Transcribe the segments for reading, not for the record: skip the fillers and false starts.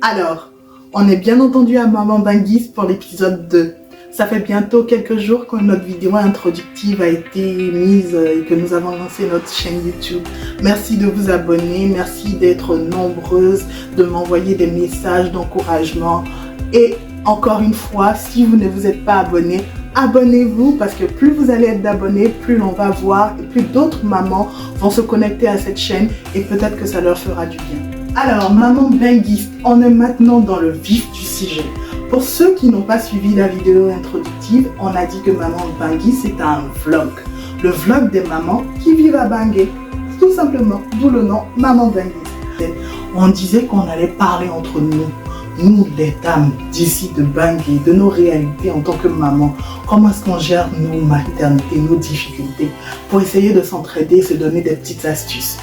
Alors, on est bien entendu à Maman Bangis pour l'épisode 2. Ça fait bientôt quelques jours que notre vidéo introductive a été mise et que nous avons lancé notre chaîne YouTube. Merci de vous abonner, merci d'être nombreuses, de m'envoyer des messages d'encouragement. Et encore une fois, si vous ne vous êtes pas abonné, abonnez-vous parce que plus vous allez être d'abonnés, plus l'on va voir et plus d'autres mamans vont se connecter à cette chaîne et peut-être que ça leur fera du bien. Alors, Maman Bangis, on est maintenant dans le vif du sujet. Pour ceux qui n'ont pas suivi la vidéo introductive, on a dit que Maman Bangis c'est un vlog. Le vlog des mamans qui vivent à Bangui. Tout simplement, d'où le nom Maman Bangis. On disait qu'on allait parler entre nous les dames d'ici de Bangui, de nos réalités en tant que maman. Comment est-ce qu'on gère nos maternités, nos difficultés, pour essayer de s'entraider et se donner des petites astuces.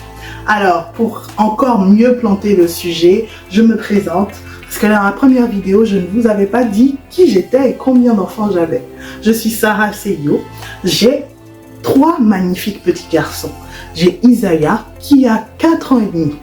Alors, pour encore mieux planter le sujet, je me présente. Parce que dans la première vidéo, je ne vous avais pas dit qui j'étais et combien d'enfants j'avais. Je suis Sarah Seyo. J'ai 3 magnifiques petits garçons. J'ai Isaiah qui a 4 ans et demi.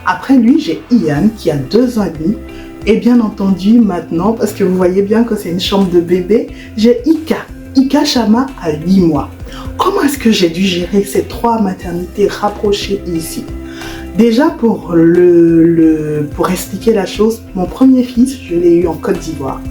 Après lui, j'ai Ian qui a 2 ans et demi. Et bien entendu, maintenant, parce que vous voyez bien que c'est une chambre de bébé, j'ai Ika Chama à 8 mois. Comment est-ce que j'ai dû gérer ces 3 maternités rapprochées ici? Déjà, pour expliquer la chose, mon premier fils, je l'ai eu en Côte d'Ivoire.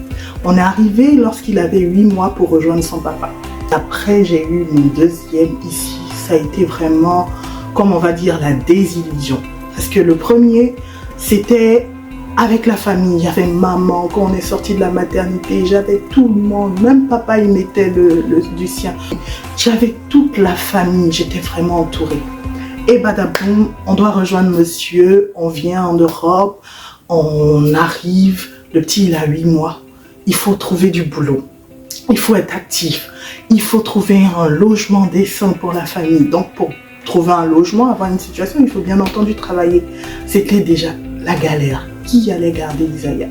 On est arrivé lorsqu'il avait 8 mois pour rejoindre son papa. Après, j'ai eu mon deuxième ici. Ça a été vraiment, comme on va dire, la désillusion. Parce que le premier, c'était avec la famille. Il y avait maman, quand on est sorti de la maternité, j'avais tout le monde. Même papa, il mettait du sien. J'avais toute la famille, j'étais vraiment entourée. Et badaboum, on doit rejoindre monsieur, on vient en Europe, on arrive, le petit il a 8 mois, il faut trouver du boulot, il faut être actif, il faut trouver un logement décent pour la famille. Donc pour trouver un logement, avoir une situation, il faut bien entendu travailler. C'était déjà la galère. Qui allait garder Isaiah?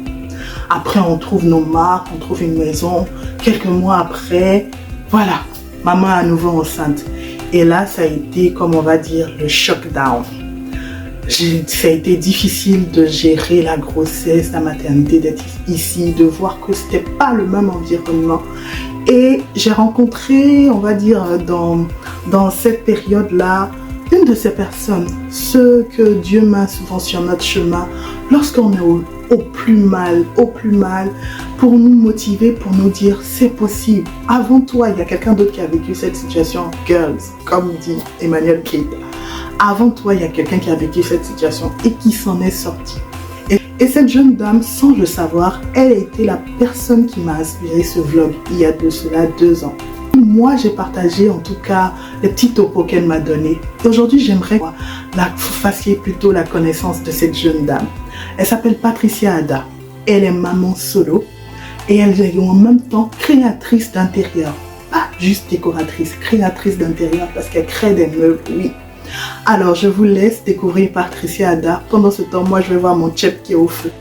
Après on trouve nos marques, on trouve une maison, quelques mois après, voilà, maman est à nouveau enceinte. Et là, ça a été, comme on va dire, le shock-down. Ça a été difficile de gérer la grossesse, la maternité, d'être ici, de voir que ce n'était pas le même environnement. Et j'ai rencontré, on va dire, dans cette période-là, une de ces personnes, ceux que Dieu met souvent sur notre chemin, lorsqu'on est au plus mal, pour nous motiver, pour nous dire c'est possible. Avant toi, il y a quelqu'un d'autre qui a vécu cette situation, girls, comme dit Emmanuel Keita. Avant toi, il y a quelqu'un qui a vécu cette situation et qui s'en est sorti. Et cette jeune dame, sans le savoir, elle a été la personne qui m'a inspiré ce vlog il y a de cela 2 ans. Moi, j'ai partagé en tout cas les petits topos qu'elle m'a donnés. Aujourd'hui, j'aimerais que vous fassiez plutôt la connaissance de cette jeune dame. Elle s'appelle Patricia Ada. Elle est maman solo et elle est en même temps créatrice d'intérieur. Pas juste décoratrice, créatrice d'intérieur parce qu'elle crée des meubles, oui. Alors, je vous laisse découvrir Patricia Ada. Pendant ce temps, moi, je vais voir mon chef qui est au feu.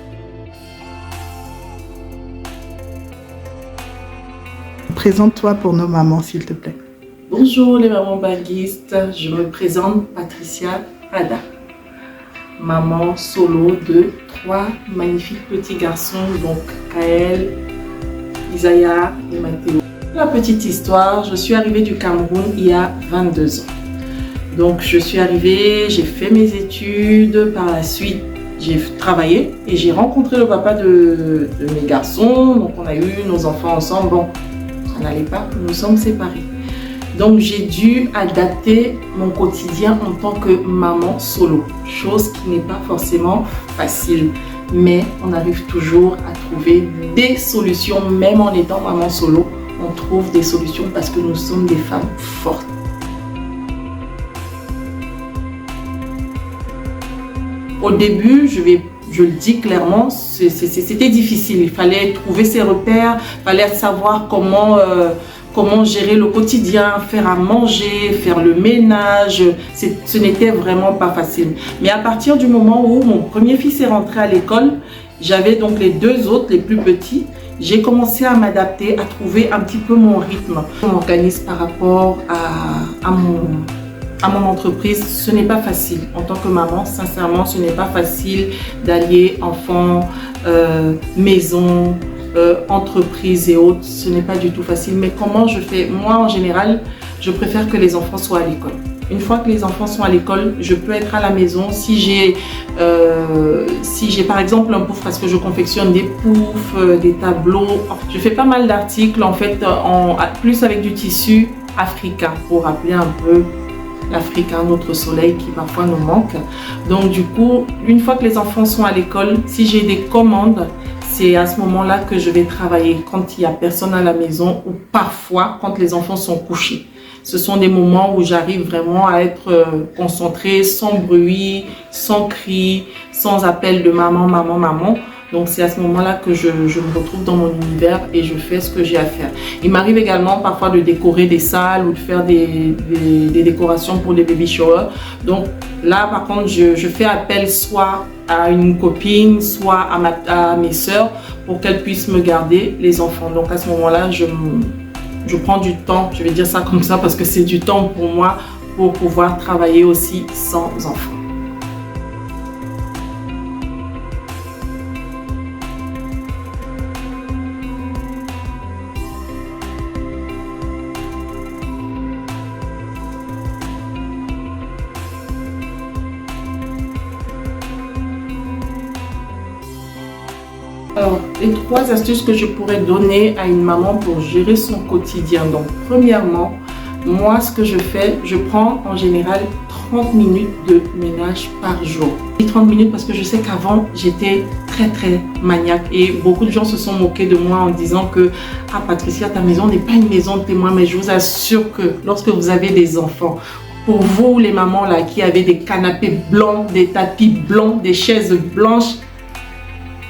Présente-toi pour nos mamans, s'il te plaît. Bonjour les mamans baguistes, je me présente Patricia Ada, maman solo de 3 magnifiques petits garçons, donc Kael, Isaiah et Mathéo. La petite histoire, je suis arrivée du Cameroun il y a 22 ans. Donc je suis arrivée, j'ai fait mes études, par la suite j'ai travaillé et j'ai rencontré le papa de mes garçons, donc on a eu nos enfants ensemble. Bon, ça n'allait pas, nous sommes séparés. Donc j'ai dû adapter mon quotidien en tant que maman solo, chose qui n'est pas forcément facile, mais on arrive toujours à trouver des solutions, même en étant maman solo, on trouve des solutions parce que nous sommes des femmes fortes. Au début, je le dis clairement, c'était difficile, il fallait trouver ses repères, il fallait savoir comment gérer le quotidien, faire à manger, faire le ménage. Ce n'était vraiment pas facile. Mais à partir du moment où mon premier fils est rentré à l'école, j'avais donc les 2 autres, les plus petits. J'ai commencé à m'adapter, à trouver un petit peu mon rythme. Je m'organise par rapport à à mon entreprise, ce n'est pas facile. En tant que maman, sincèrement, ce n'est pas facile d'allier enfants, maison, entreprise et autres. Ce n'est pas du tout facile. Mais comment je fais? Moi, en général, je préfère que les enfants soient à l'école. Une fois que les enfants sont à l'école, je peux être à la maison. Si j'ai par exemple un pouf, parce que je confectionne des poufs, des tableaux, je fais pas mal d'articles en fait, plus avec du tissu africain pour rappeler un peu l'Afrique, notre soleil qui parfois nous manque. Donc du coup, une fois que les enfants sont à l'école, si j'ai des commandes, c'est à ce moment-là que je vais travailler, quand il n'y a personne à la maison ou parfois quand les enfants sont couchés. Ce sont des moments où j'arrive vraiment à être concentrée, sans bruit, sans cri, sans appel de maman, maman, maman. Donc c'est à ce moment-là que je me retrouve dans mon univers et je fais ce que j'ai à faire. Il m'arrive également parfois de décorer des salles ou de faire des décorations pour des baby showers. Donc là par contre je fais appel soit à une copine, soit à mes sœurs pour qu'elles puissent me garder les enfants. Donc à ce moment-là je prends du temps, je vais dire ça comme ça parce que c'est du temps pour moi pour pouvoir travailler aussi sans enfants. Alors, les 3 astuces que je pourrais donner à une maman pour gérer son quotidien. Donc, premièrement, moi, ce que je fais, je prends en général 30 minutes de ménage par jour. Et 30 minutes parce que je sais qu'avant, j'étais très maniaque et beaucoup de gens se sont moqués de moi en disant que « Ah Patricia, ta maison n'est pas une maison de témoin », mais je vous assure que lorsque vous avez des enfants, pour vous les mamans là qui avez des canapés blancs, des tapis blancs, des chaises blanches,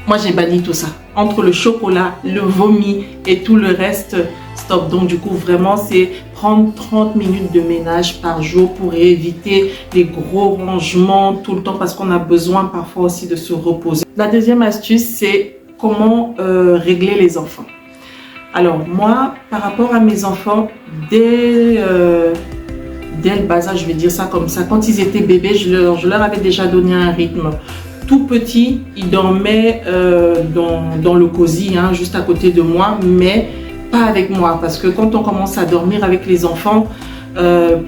moi, j'ai banni tout ça. Entre le chocolat, le vomi et tout le reste, stop. Donc, du coup, vraiment, c'est prendre 30 minutes de ménage par jour pour éviter les gros rangements tout le temps parce qu'on a besoin parfois aussi de se reposer. La deuxième astuce, c'est comment régler les enfants. Alors, moi, par rapport à mes enfants, dès le bas âge, je vais dire ça comme ça, quand ils étaient bébés, je leur avais déjà donné un rythme. Tout petit, il dormait dans le cosy, juste à côté de moi, mais pas avec moi. Parce que quand on commence à dormir avec les enfants,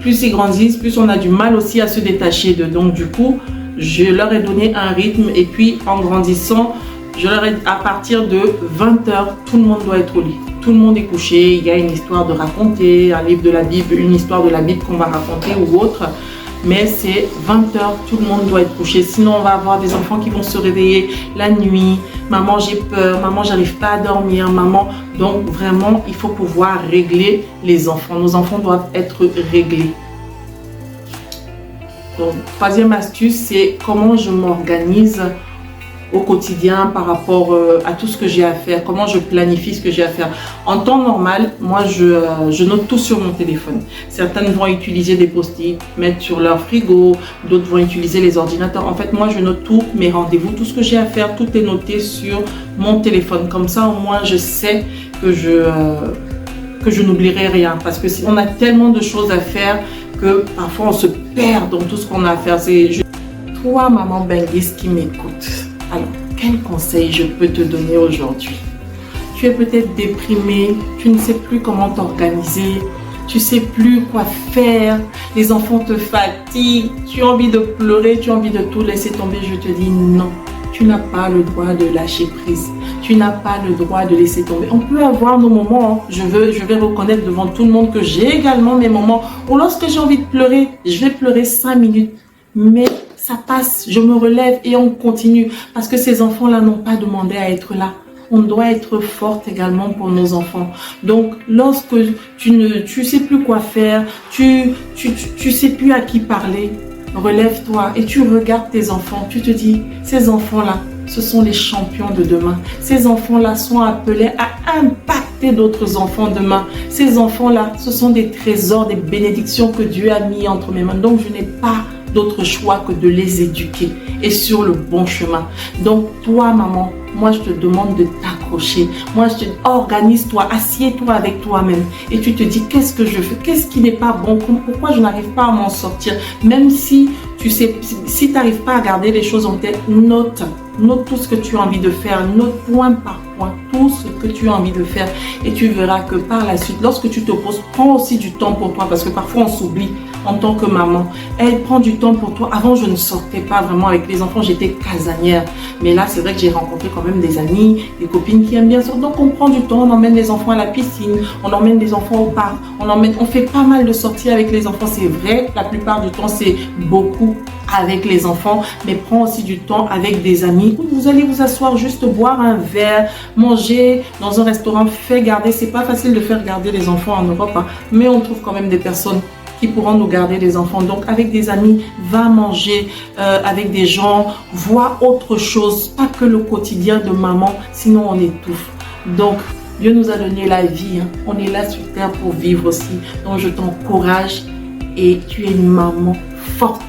plus ils grandissent, plus on a du mal aussi à se détacher d'eux. Donc du coup, je leur ai donné un rythme. Et puis en grandissant, je leur ai à partir de 20 h, tout le monde doit être au lit. Tout le monde est couché, il y a une histoire de raconter, un livre de la Bible, une histoire de la Bible qu'on va raconter ou autre. Mais c'est 20 h, tout le monde doit être couché. Sinon, on va avoir des enfants qui vont se réveiller la nuit. Maman, j'ai peur. Maman, j'arrive pas à dormir. Maman, donc vraiment, il faut pouvoir régler les enfants. Nos enfants doivent être réglés. Donc, troisième astuce, c'est comment je m'organise au quotidien par rapport à tout ce que j'ai à faire, comment je planifie ce que j'ai à faire. En temps normal, moi je note tout sur mon téléphone. Certaines vont utiliser des post-it, mettre sur leur frigo, d'autres vont utiliser les ordinateurs. En fait, moi je note tous mes rendez-vous, tout ce que j'ai à faire, tout est noté sur mon téléphone. Comme ça, au moins, je sais que je n'oublierai rien. Parce que on a tellement de choses à faire que parfois on se perd dans tout ce qu'on a à faire. Toi, maman benguiste qui m'écoute, alors, quel conseil je peux te donner aujourd'hui? Tu es peut-être déprimée, tu ne sais plus comment t'organiser, tu ne sais plus quoi faire, les enfants te fatiguent, tu as envie de pleurer, tu as envie de tout laisser tomber. Je te dis non, tu n'as pas le droit de lâcher prise, tu n'as pas le droit de laisser tomber. On peut avoir nos moments, je vais reconnaître devant tout le monde que j'ai également mes moments où lorsque j'ai envie de pleurer, je vais pleurer 5 minutes, mais ça passe, je me relève et on continue parce que ces enfants-là n'ont pas demandé à être là. On doit être forte également pour nos enfants. Donc, lorsque tu sais plus quoi faire, tu sais plus à qui parler, relève-toi et tu regardes tes enfants. Tu te dis, ces enfants-là, ce sont les champions de demain. Ces enfants-là sont appelés à impacter d'autres enfants demain. Ces enfants-là, ce sont des trésors, des bénédictions que Dieu a mis entre mes mains. Donc, je n'ai pas d'autre choix que de les éduquer et sur le bon chemin. Donc toi maman, moi je te demande de t'accrocher. Moi je te dis, organise-toi, assieds-toi avec toi-même et tu te dis qu'est-ce que je fais, qu'est-ce qui n'est pas bon, pourquoi je n'arrive pas à m'en sortir. Même si tu sais, si tu n'arrives pas à garder les choses en tête, note tout ce que tu as envie de faire, note point par point tout ce que tu as envie de faire et tu verras que par la suite, lorsque tu te poses, prends aussi du temps pour toi parce que parfois on s'oublie en tant que maman. Elle prend du temps pour toi. Avant, je ne sortais pas vraiment avec les enfants, j'étais casanière. Mais là, c'est vrai que j'ai rencontré quand même des amis, des copines qui aiment bien sortir. Donc, on prend du temps, on emmène les enfants à la piscine, on emmène les enfants au parc, on fait pas mal de sorties avec les enfants. C'est vrai, la plupart du temps, c'est beaucoup avec les enfants, mais prends aussi du temps avec des amis. Vous allez vous asseoir, juste boire un verre, manger dans un restaurant, fait garder. C'est pas facile de faire garder les enfants en Europe, hein, mais on trouve quand même des personnes qui pourront nous garder les enfants. Donc, avec des amis, va manger avec des gens, vois autre chose, pas que le quotidien de maman, sinon on étouffe. Donc, Dieu nous a donné la vie, hein. On est là sur terre pour vivre aussi. Donc, je t'encourage et tu es une maman forte.